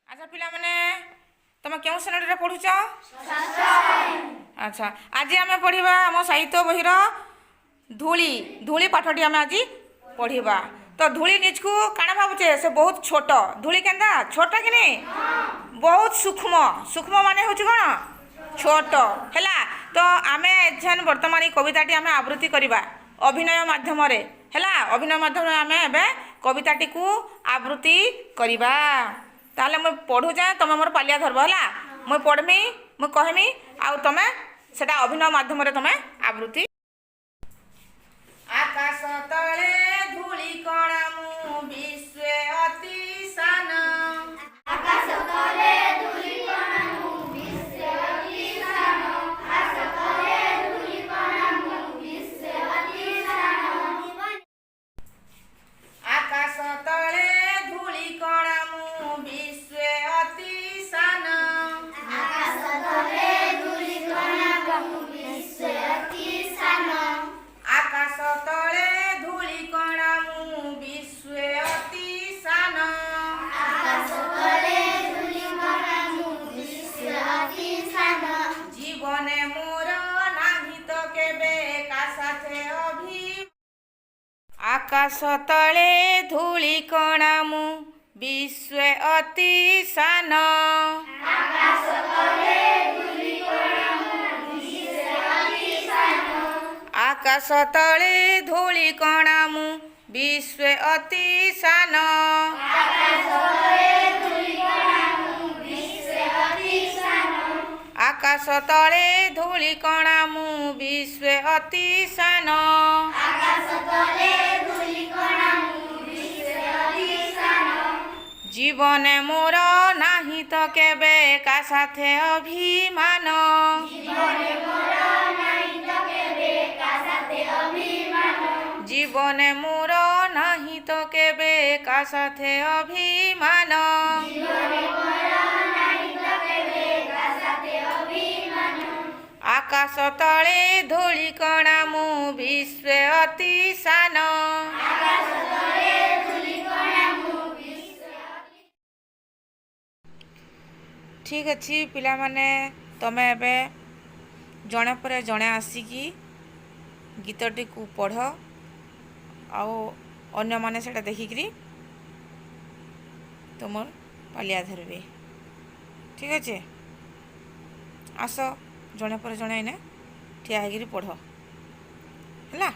अच्छा पिला माने तुम क्यों श्रेणी पढ़ुच? अच्छा आज आम पढ़ा आम साहित्य बहीर धूली धूली पाठटी आम आज पढ़ा। तो धूली निजकू काण भावुचे से बहुत छोट धूली केन्दा छोट कि नहीं बहुत सूक्ष्म सूक्ष्म माने हूँ कौन छोट है। तो आम एन बर्तमान कविताटी आम आवृत्ति करवा अभिनय माध्यम है अभिनय माध्यम आम ए कविताटी को आवृत्ति करवा। ताले मुझे पढ़ू जाए तुम मोर पालिया धरब है मुझे पढ़मी मुझे कहमी आउ तुम से अभिनय माध्यम तुम आवृत्ति। आकाश तले धूली कणा मु विश्व अति सान आकाश तले धूली कणा मु विश्व अति सान आकाश तले धूली कणा मु विश्व अति सान आकाश तले धूली कणा मु विश्व अति सान आकाश तले धूली कणा मु विश्व अति सान आकाश तले धूली कणा मु विश्व अति सान आकाश तले धूली कणा मु विश्व अति सान जीवन मोर नाही तो केबे का साथे अभी आकाश तले धूली कणा मु विश्व अति सान आकाश तले धूली कणा मु विश्व अति सान आकाश तले धूली कणा मु विश्व अति सान आकाश तले धूली कणा मु विश्व अति सान आकाश तले धूली कणा मु विश्व अति सान आकाश तले धूली कणा मु विश्व अति सान जीवन मोर नाही तो केबे का साथे अभिमान जीवन मोर नाही तो केबे का साथे अभिमान जीवन मोर नाही तो केबे का साथे अभिमान जीवन मोर नाही तो केबे का साथे अभिमान आकाश तले धूली कणा मु विश्व अति सान आकाश तले धूली कणा मु विश्व अति ठीक अच्छी पिला माने तमे एबे जणे पर जणे आसिकी गीतटी को पढ़ आओ अन्य माने सेटा देखिकरी तुमर पालिया धरबे। ठीक अच्छे आस जणे पर जणे ने ठिया होगी पढ़ है।